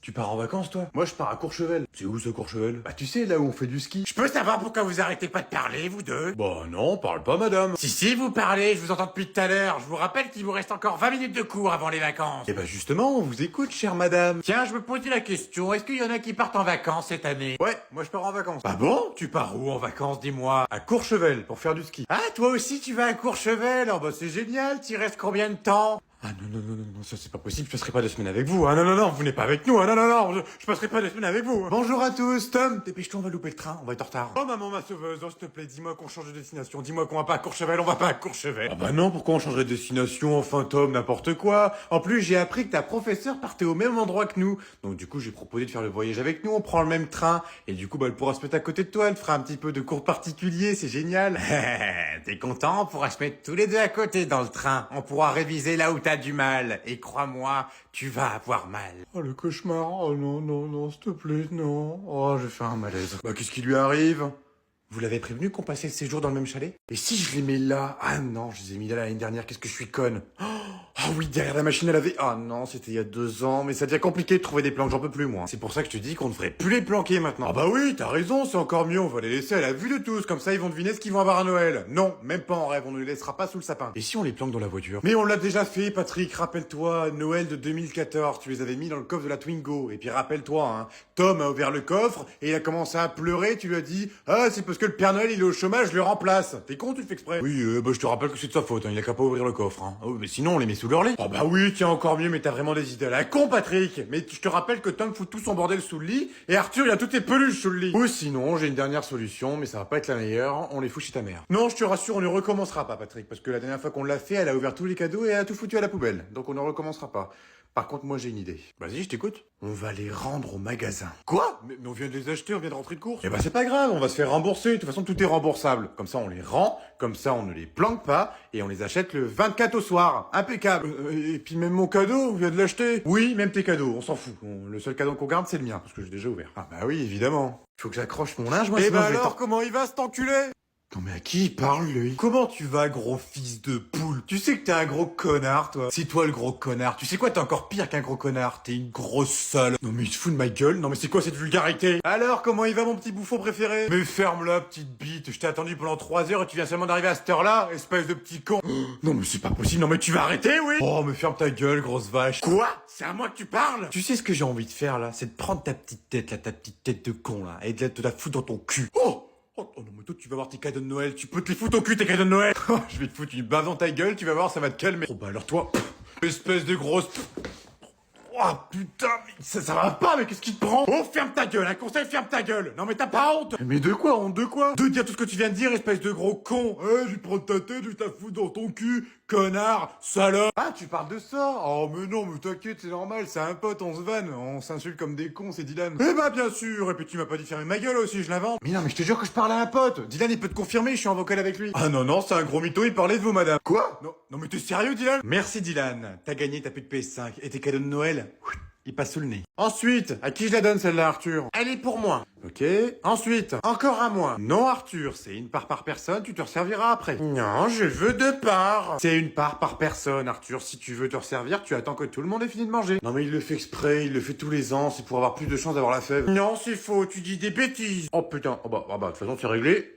Tu pars en vacances, toi? Moi, je pars à Courchevel. C'est où, ce Courchevel? Bah, tu sais, là où on fait du ski. Je peux savoir pourquoi vous arrêtez pas de parler, vous deux? Bah, non, parle pas, madame. Si, vous parlez, je vous entends depuis tout à l'heure. Je vous rappelle qu'il vous reste encore 20 minutes de cours avant les vacances. Eh bah, justement, on vous écoute, chère madame. Tiens, je me posais la question, est-ce qu'il y en a qui partent en vacances cette année? Ouais, moi, je pars en vacances. Ah bon? Tu pars où en vacances, dis-moi? À Courchevel, pour faire du ski. Ah, toi aussi tu vas à Courchevel? Oh bah c'est génial, t'y restes combien de temps? Ah non, ça c'est pas possible, je passerai pas 2 semaines avec vous. Ah non, vous n'êtes pas avec nous. Ah non, je passerai pas 2 semaines avec vous. Bonjour à tous, Tom, dépêche-toi, on va louper le train, on va être en retard. Oh maman, ma sauveuse, oh s'il te plaît, dis-moi qu'on change de destination. Dis-moi qu'on va pas à Courchevel, on va pas à Courchevel. Ah bah non, pourquoi on changerait de destination? Enfin Tom, n'importe quoi. En plus, j'ai appris que ta professeure partait au même endroit que nous. Donc du coup, j'ai proposé de faire le voyage avec nous, on prend le même train. Et du coup, bah elle pourra se mettre à côté de toi, elle fera un petit peu de cours particuliers, c'est génial. T'es content? On pourra se mettre tous les deux à côté dans le train. On pourra réviser là où t'as du mal. Et crois-moi, tu vas avoir mal. Oh le cauchemar, oh non, s'il te plaît, non. Oh, je vais faire un malaise. Bah qu'est-ce qui lui arrive? Vous l'avez prévenu qu'on passait le séjour dans le même chalet? Et si je les mets là? Ah non, je les ai mis là l'année dernière, qu'est-ce que je suis conne. Ah oui, derrière la machine à laver. Ah non, c'était il y a 2 ans, mais ça devient compliqué de trouver des planques, j'en peux plus moi. C'est pour ça que je te dis qu'on devrait plus les planquer maintenant. Ah bah oui, t'as raison, c'est encore mieux, on va les laisser à la vue de tous, comme ça ils vont deviner ce qu'ils vont avoir à Noël. Non, même pas en rêve, on ne les laissera pas sous le sapin. Et si on les planque dans la voiture? Mais on l'a déjà fait, Patrick, rappelle-toi, Noël de 2014, tu les avais mis dans le coffre de la Twingo. Et puis rappelle-toi, hein, Tom a ouvert le coffre et il a commencé à pleurer, tu lui as dit « Ah, c'est parce que le Père Noël il est au chômage, je le remplace !» T'es con, tu le fais exprès? Oui, bah je te rappelle que c'est de sa faute, hein, il a qu'à pas ouvrir le coffre. Hein. Oh, mais sinon on les met sous leur lit. Oh bah oui, tiens, encore mieux, mais t'as vraiment des idées à la con, Patrick. Mais je te rappelle que Tom fout tout son bordel sous le lit et Arthur il a toutes ses peluches sous le lit. Ou sinon, j'ai une dernière solution, mais ça va pas être la meilleure, on les fout chez ta mère. Non, je te rassure, on ne recommencera pas, Patrick, parce que la dernière fois qu'on l'a fait, elle a ouvert tous les cadeaux et elle a tout foutu à la poubelle. Donc on ne recommencera pas. Par contre, moi j'ai une idée. Vas-y, je t'écoute. On va les rendre au magasin. Quoi? Mais on vient de les acheter, on vient de rentrer de course. Eh ben c'est pas grave, on va se faire rembourser. De toute façon, tout est remboursable. Comme ça, on les rend, comme ça, on ne les planque pas, et on les achète le 24 au soir. Impeccable. Et puis même mon cadeau, on vient de l'acheter. Oui, même tes cadeaux, on s'en fout. Le seul cadeau qu'on garde, c'est le mien, parce que j'ai déjà ouvert. Ah bah oui, évidemment. Faut que j'accroche mon linge, moi. Eh sinon ben je vais alors, comment il va cet enculé? Non mais à qui il parle, lui? Comment tu vas, gros fils de poule? Tu sais que t'es un gros connard, toi. C'est toi le gros connard. Tu sais quoi, t'es encore pire qu'un gros connard. T'es une grosse sale. Non mais il se fout de ma gueule. Non mais c'est quoi cette vulgarité? Alors, comment il va, mon petit bouffon préféré? Mais ferme-la, petite bite. Je t'ai attendu pendant 3 heures et tu viens seulement d'arriver à cette heure-là, espèce de petit con. Non mais c'est pas possible. Non mais tu vas arrêter, oui? Oh, mais ferme ta gueule, grosse vache. Quoi? C'est à moi que tu parles? Tu sais ce que j'ai envie de faire, là? C'est de prendre ta petite tête, là, ta petite tête de con, là, et de te la foutre dans ton cul. Oh non mais toi tu vas voir tes cadeaux de Noël, tu peux te les foutre au cul tes cadeaux de Noël. Je vais te foutre une bave dans ta gueule, tu vas voir ça va te calmer. Oh bah alors toi, espèce de grosse... Oh putain, mais ça va pas, mais qu'est-ce qui te prend? Oh ferme ta gueule, un conseil, ferme ta gueule. Non mais t'as pas honte? Mais de quoi, honte de quoi? De dire tout ce que tu viens de dire, espèce de gros con. Je vais prendre ta tête, je vais te la foutre dans ton cul, connard, salope. Ah tu parles de ça? Oh mais non, mais t'inquiète, c'est normal, c'est un pote, on se vanne, on s'insulte comme des cons, c'est Dylan. Eh bah bien sûr, et puis tu m'as pas dit fermer ma gueule aussi, je l'invente. Mais non, mais je te jure que je parle à un pote. Dylan il peut te confirmer, je suis en vocal avec lui. Ah non, c'est un gros mytho, il parlait de vous madame. Quoi? Non mais t'es sérieux Dylan? Merci Dylan, t'as gagné, t'as plus de PS5, et tes cadeaux de Noël? Il passe sous le nez. Ensuite, à qui je la donne celle-là, Arthur? Elle est pour moi. Ok. Ensuite, encore à moi. Non, Arthur, c'est une part par personne, tu te resserviras après. Non, je veux 2 parts. C'est une part par personne, Arthur. Si tu veux te resservir, tu attends que tout le monde ait fini de manger. Non mais il le fait exprès, il le fait tous les ans, c'est pour avoir plus de chances d'avoir la fève. Non, c'est faux, tu dis des bêtises. Oh putain, de toute façon c'est réglé.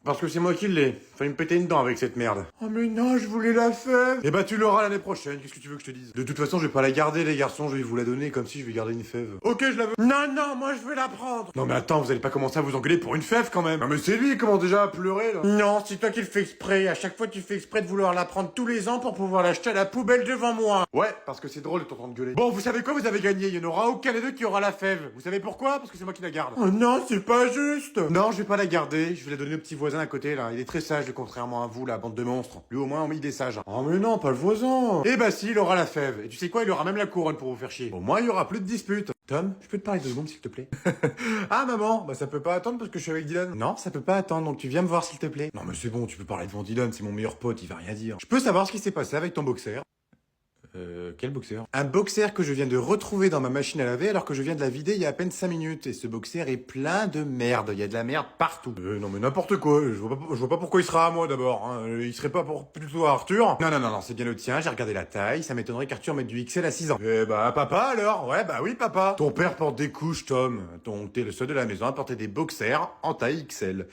Parce que c'est moi qui l'ai. Fallait me péter une dent avec cette merde. Oh mais non, je voulais la fève. Eh bah tu l'auras l'année prochaine, qu'est-ce que tu veux que je te dise? De toute façon, je vais pas la garder les garçons, je vais vous la donner comme si je vais garder une fève. Ok, je la veux. Non, moi je veux la prendre. Non mais attends, vous allez pas commencer à vous engueuler pour une fève quand même. Non mais c'est lui, il commence déjà à pleurer là. Non, c'est toi qui le fais exprès. À chaque fois, tu fais exprès de vouloir la prendre tous les ans pour pouvoir l'acheter à la poubelle devant moi. Ouais, parce que c'est drôle de t'entendre gueuler. Bon, vous savez quoi, vous avez gagné, il n'y en aura aucun des deux qui aura la fève. Vous savez pourquoi? Parce que c'est moi qui la garde. Oh non, c'est pas juste. Non, je vais pas la garder, je vais la donner au petit voisin à côté là. Il est très sage, contrairement à vous, la bande de monstres. Lui au moins, il est sage. Oh mais non, pas le voisin. Eh bah si, il aura la fève. Et tu sais quoi, il aura même la couronne pour vous faire chier. Au moins, il y aura plus de disputes. Tom, je peux te parler 2 secondes s'il te plaît? Ah maman, bah ça peut pas attendre parce que je suis avec Dylan. Non, ça peut pas attendre, donc tu viens me voir s'il te plaît. Non mais c'est bon, tu peux parler devant Dylan, c'est mon meilleur pote, il va rien dire. Je peux savoir ce qui s'est passé avec ton boxer? Quel boxer? Un boxer que je viens de retrouver dans ma machine à laver alors que je viens de la vider il y a à peine 5 minutes. Et ce boxer est plein de merde. Il y a de la merde partout. Non mais n'importe quoi. Je vois pas pourquoi il sera à moi d'abord. Hein. Il serait pas plutôt à Arthur? Non, c'est bien le tien. J'ai regardé la taille. Ça m'étonnerait qu'Arthur mette du XL à 6 ans. Eh bah papa alors? Ouais bah oui papa. Ton père porte des couches Tom. T'es le seul de la maison à porter des boxers en taille XL.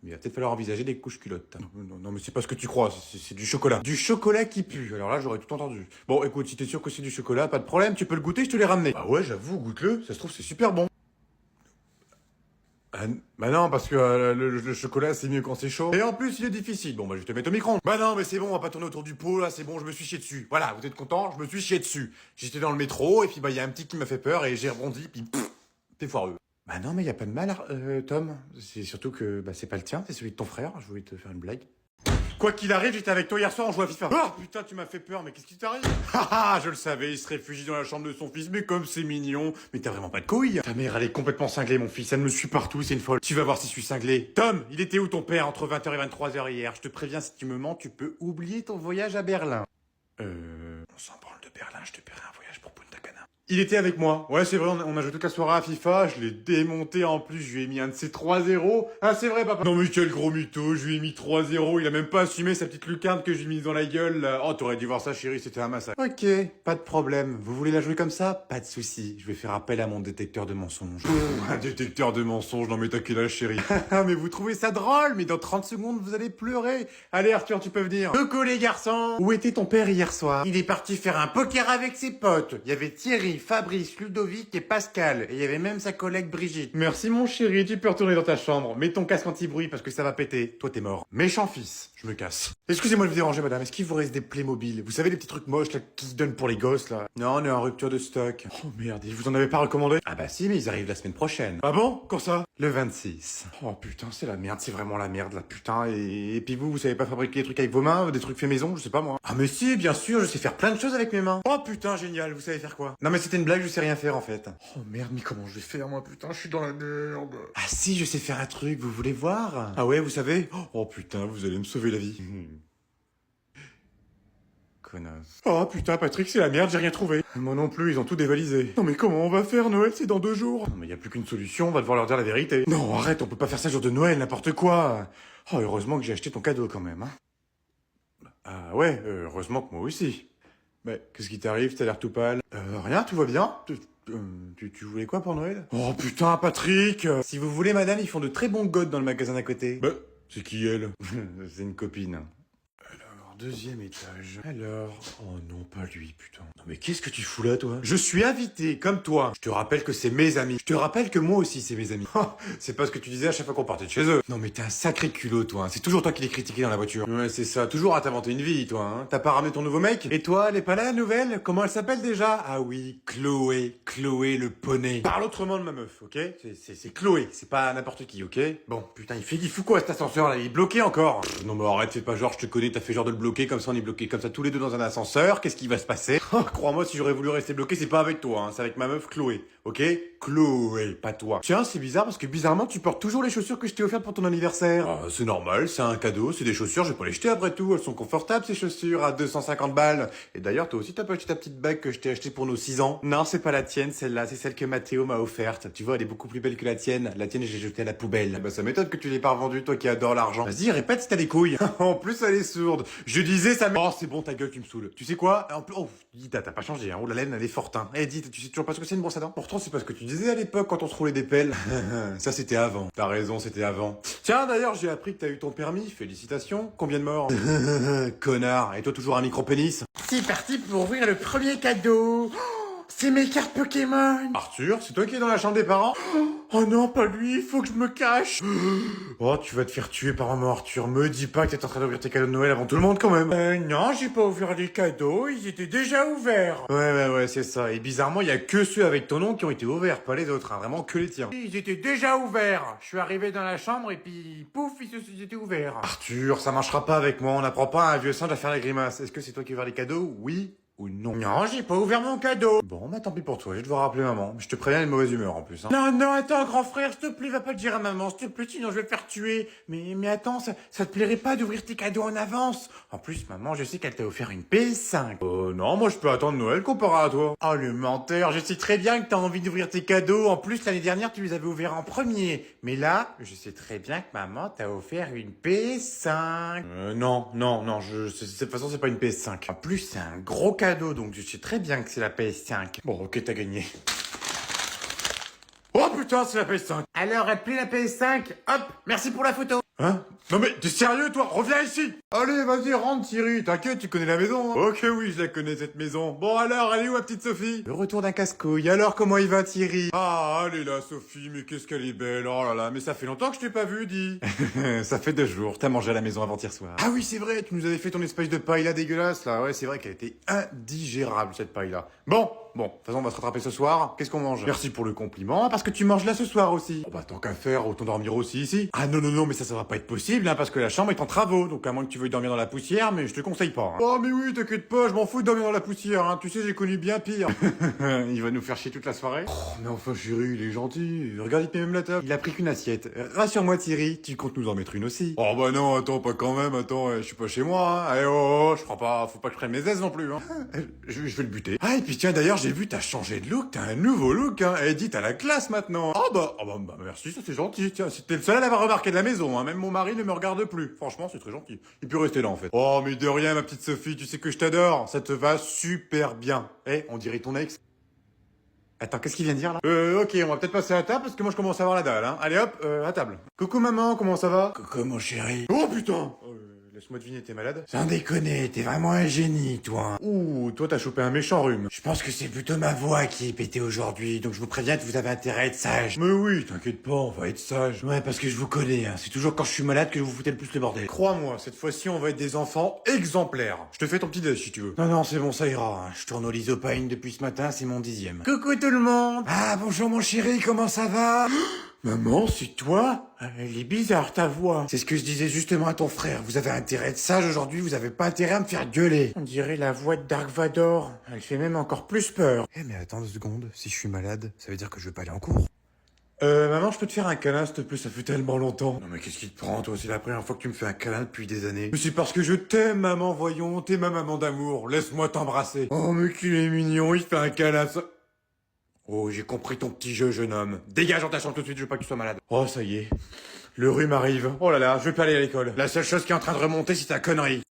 Mais il va peut-être falloir envisager des couches culottes. Non, mais c'est pas ce que tu crois, c'est du chocolat. Du chocolat qui pue, alors là j'aurais tout entendu. Bon écoute, si t'es sûr que c'est du chocolat, pas de problème, tu peux le goûter, je te l'ai ramené. Bah ouais, j'avoue, goûte-le, ça se trouve c'est super bon. Bah non, parce que le chocolat c'est mieux quand c'est chaud. Et en plus il est difficile, bon bah je vais te mettre au micro. Bah non, mais c'est bon, on va pas tourner autour du pot, là c'est bon, je me suis chié dessus. Voilà, vous êtes content, je me suis chié dessus. J'étais dans le métro, et puis bah il y a un petit qui m'a fait peur, et j'ai rebondi, puis t'es foireux. Bah non, mais y a pas de mal, Tom. C'est surtout que bah c'est pas le tien, c'est celui de ton frère. Je voulais te faire une blague. Quoi qu'il arrive, j'étais avec toi hier soir, on jouait à FIFA. Oh putain, tu m'as fait peur, mais qu'est-ce qui t'arrive? Haha, je le savais, il se réfugie dans la chambre de son fils, mais comme c'est mignon. Mais t'as vraiment pas de couilles. Ta mère, elle est complètement cinglée, mon fils. Elle me suit partout, c'est une folle. Tu vas voir si je suis cinglé. Tom, il était où ton père entre 20h et 23h hier? Je te préviens, si tu me mens, tu peux oublier ton voyage à Berlin. On s'en branle de Berlin, je te paierai un voyage pour Punta Cana. Il était avec moi. Ouais, c'est vrai, on a joué toute la soirée à FIFA, je l'ai démonté en plus, je lui ai mis un de ses 3-0. Ah, c'est vrai, papa. Non, mais quel gros mytho, je lui ai mis 3-0, il a même pas assumé sa petite lucarne que j'ai mise dans la gueule, là. Oh, t'aurais dû voir ça, chérie, c'était un massacre. Ok, pas de problème. Vous voulez la jouer comme ça? Pas de souci. Je vais faire appel à mon détecteur de mensonges. Un détecteur de mensonges, non mais t'as quel âge, chérie? Mais vous trouvez ça drôle, mais dans 30 secondes, vous allez pleurer. Allez, Arthur, tu peux venir. Coucou les garçons. Où était ton père hier soir? Il est parti faire un poker avec ses potes. Il y avait Thierry, Fabrice, Ludovic et Pascal. Et il y avait même sa collègue Brigitte. Merci mon chéri, tu peux retourner dans ta chambre. Mets ton casque anti-bruit parce que ça va péter. Toi t'es mort. Méchant fils, je me casse. Excusez-moi de vous déranger madame, est-ce qu'il vous reste des Playmobil? Vous savez les petits trucs moches là qui se donnent pour les gosses là? Non, on est en rupture de stock. Oh merde, vous en avez pas recommandé? Ah bah si, mais ils arrivent la semaine prochaine. Ah bon? Quand ça? Le 26. Oh putain, c'est la merde, c'est vraiment la merde là, putain. Et puis vous savez pas fabriquer des trucs avec vos mains, des trucs faits maison, je sais pas moi. Ah mais si, bien sûr, je sais faire plein de choses avec mes mains. Oh putain, génial, vous savez faire quoi? Non mais c'était une blague, je sais rien faire en fait. Oh merde, mais comment je vais faire moi, putain, je suis dans la merde. Ah si, je sais faire un truc, vous voulez voir? Ah ouais, vous savez? Oh putain, vous allez me sauver la vie. Connasse. Oh putain, Patrick, c'est la merde, j'ai rien trouvé. Moi non plus, ils ont tout dévalisé. Non mais comment on va faire, Noël, c'est dans 2 jours. Non mais y a plus qu'une solution, on va devoir leur dire la vérité. Non, arrête, on peut pas faire ça jour de Noël, n'importe quoi. Oh, heureusement que j'ai acheté ton cadeau quand même, hein. Ah ouais, heureusement que moi aussi. Mais qu'est-ce qui t'arrive, t'as l'air tout pâle? Rien, tout va bien. Tu voulais quoi pour Noël? Oh putain, Patrick. Si vous voulez, madame, ils font de très bons godes dans le magasin d'à côté. Bah, c'est qui elle? C'est une copine. Deuxième étage. Alors... Oh non, pas lui, putain. Non mais qu'est-ce que tu fous là, toi? Je suis invité, comme toi. Je te rappelle que c'est mes amis. Je te rappelle que moi aussi, c'est mes amis. C'est pas ce que tu disais à chaque fois qu'on partait de chez eux. Non mais t'es un sacré culot, toi. C'est toujours toi qui les critiquais dans la voiture. Ouais, c'est ça. Toujours à t'inventer une vie, toi. Hein. T'as pas ramené ton nouveau mec? Et toi, elle est pas là, la nouvelle? Comment elle s'appelle déjà? Ah oui, Chloé. Chloé le poney. Parle autrement de ma meuf, ok? C'est Chloé. C'est pas n'importe qui, ok? Bon, putain, il fout quoi cet ascenseur là? Il est bloqué encore? Non mais arrête, fais pas genre, je te connais, t'as fait genre de le bloquer, comme ça on est bloqué comme ça tous les deux dans un ascenseur, qu'est-ce qui va se passer? Crois-moi, si j'aurais voulu rester bloqué, c'est pas avec toi, hein, c'est avec ma meuf Chloé, ok? Chloé, pas toi. Tiens, c'est bizarre parce que bizarrement, tu portes toujours les chaussures que je t'ai offertes pour ton anniversaire. Ah, c'est normal, c'est un cadeau, c'est des chaussures, je vais pas les jeter après tout, elles sont confortables ces chaussures à 250 balles. Et d'ailleurs, toi aussi t'as pas acheté ta petite bague que je t'ai achetée pour nos 6 ans? Non, c'est pas la tienne, celle-là, c'est celle que Mathéo m'a offerte. Tu vois, elle est beaucoup plus belle que la tienne. La tienne, j'ai jetée à la poubelle. Bah ça m'étonne que tu l'aies pas revendue, toi qui adore l'argent. Vas-y, répète si t'as des couilles. En plus, elle est sourde. Je disais ça. Oh, c'est bon, ta gueule, tu me saoules. Tu sais quoi? En plus, oh, dis, t'as pas changé, hein. Oh, la laine, elle est forte, hein. Eh, dis, tu sais toujours pas ce que c'est une brosse à dents? Pourtant, c'est pas ce que tu disais à l'époque quand on se roulait des pelles. Ça, c'était avant. T'as raison, c'était avant. Tiens, d'ailleurs, j'ai appris que t'as eu ton permis. Félicitations. Combien de morts? Connard. Et toi, toujours un micro-pénis? C'est parti pour ouvrir le premier cadeau. C'est mes cartes Pokémon. Arthur, c'est toi qui es dans la chambre des parents? Oh non, pas lui, il faut que je me cache. Oh, tu vas te faire tuer par un mort, Arthur. Me dis pas que t'es en train d'ouvrir tes cadeaux de Noël avant tout le monde quand même. Non, j'ai pas ouvert les cadeaux, ils étaient déjà ouverts. Ouais, c'est ça. Et bizarrement, il y a que ceux avec ton nom qui ont été ouverts, pas les autres, hein. Vraiment que les tiens. Ils étaient déjà ouverts. Je suis arrivé dans la chambre et puis pouf, ils étaient ouverts. Arthur, ça marchera pas avec moi, on n'apprend pas à un vieux singe à faire la grimace. Est-ce que c'est toi qui as ouvert les cadeaux? Oui ou ou non? Non, j'ai pas ouvert mon cadeau. Bon, bah tant pis pour toi, je vais devoir rappeler maman. Je te préviens, elle est de mauvaise humeur en plus. Hein. Non, non, attends, grand frère, s'il te plaît, va pas le dire à maman, s'il te plaît, sinon je vais te faire tuer. Mais attends, ça te plairait pas d'ouvrir tes cadeaux en avance? En plus, maman, je sais qu'elle t'a offert une PS5. Non, moi je peux attendre Noël comparé à toi. Oh, le menteur, je sais très bien que t'as envie d'ouvrir tes cadeaux. En plus, l'année dernière, tu les avais ouverts en premier. Mais là, je sais très bien que maman t'a offert une PS5. Non, de toute façon c'est pas une PS5. En plus, c'est un gros cadeau, donc je sais très bien que c'est la PS5. Bon, ok, t'as gagné. Oh putain, c'est la PS5. Alors, appelez la PS5. Hop, merci pour la photo. Hein? Non mais, t'es sérieux toi? Reviens ici! Allez, vas-y, rentre Thierry, t'inquiète, tu connais la maison. Hein. Ok, oui, je la connais cette maison. Bon alors, elle est où ma petite Sophie? Le retour d'un casse-couille. Alors, comment il va, Thierry? Ah, elle est là, Sophie, mais qu'est-ce qu'elle est belle. Oh là là, mais ça fait longtemps que je t'ai pas vu, dis. Ça fait 2 jours, t'as mangé à la maison avant-hier soir. Ah oui, c'est vrai, tu nous avais fait ton espèce de paille là dégueulasse, là. Ouais, c'est vrai qu'elle était indigérable, cette paille là. Bon, de toute façon, on va se rattraper ce soir. Qu'est-ce qu'on mange? Merci pour le compliment, parce que tu manges là ce soir aussi. Oh bah, tant qu'à faire, autant dormir aussi ici. Ah non, mais ça va pas être possible, hein, parce que la chambre est en travaux, donc à moins que tu veuilles dormir dans la poussière, mais je te conseille pas. Hein. Oh mais oui, t'inquiète pas, je m'en fous de dormir dans la poussière, hein. Tu sais, j'ai connu bien pire. Il va nous faire chier toute la soirée. Oh, mais enfin chérie, il est gentil. Regarde, il te met même la table. Il a pris qu'une assiette. Rassure-moi, Thierry, tu comptes nous en mettre une aussi. Oh bah non, attends, pas quand même, attends, je suis pas chez moi, hein. Allez, oh, je crois pas, faut pas que je prenne mes aises non plus, hein. Je vais le buter. Ah, et puis tiens, d'ailleurs, j'ai vu, t'as changé de look, t'as un nouveau look, hein. Et dis, t'as la classe maintenant. Bah merci, ça c'est gentil, tiens, c'était le seul à l'avoir remarqué de la maison, hein. Même mon mari ne me regarde plus. Franchement, c'est très gentil. Il peut rester là, en fait. Oh, mais de rien, ma petite Sophie, tu sais que je t'adore. Ça te va super bien. On dirait ton ex. Attends, qu'est-ce qu'il vient de dire là? Ok, on va peut-être passer à la table parce que moi je commence à avoir la dalle, hein. Allez hop, à table. Coucou maman, comment ça va? Coucou mon chéri. Oh putain! Laisse-moi deviner, t'es malade? Sans déconner, t'es vraiment un génie, toi. Ouh, toi t'as chopé un méchant rhume. Je pense que c'est plutôt ma voix qui est pétée aujourd'hui, donc je vous préviens que vous avez intérêt à être sage. Mais oui, t'inquiète pas, on va être sage. Ouais, parce que je vous connais, hein. C'est toujours quand je suis malade que je vous foutez le plus le bordel. Crois-moi, cette fois-ci on va être des enfants exemplaires. Je te fais ton petit déj si tu veux. Non, c'est bon, ça ira. Je tourne au Lisopine depuis ce matin, c'est mon 10e. Coucou tout le monde. Ah, bonjour mon chéri, comment ça va? Maman, c'est toi? Elle est bizarre ta voix. C'est ce que je disais justement à ton frère. Vous avez intérêt à être sage aujourd'hui, vous avez pas intérêt à me faire gueuler. On dirait la voix de Dark Vador. Elle fait même encore plus peur. Mais attends 2 secondes, si je suis malade, ça veut dire que je vais pas aller en cours. Maman, je peux te faire un câlin, s'il te plaît, ça fait tellement longtemps. Non mais qu'est-ce qui te prend, toi? C'est la première fois que tu me fais un câlin depuis des années. Mais c'est parce que je t'aime, maman, voyons, t'es ma maman d'amour, laisse-moi t'embrasser. Oh, mais qu'il est mignon, il fait un câlin, ça... Oh, j'ai compris ton petit jeu, jeune homme. Dégage dans ta chambre tout de suite, je veux pas que tu sois malade. Oh, ça y est. Le rhume arrive. Oh là là, je vais pas aller à l'école. La seule chose qui est en train de remonter, c'est ta connerie.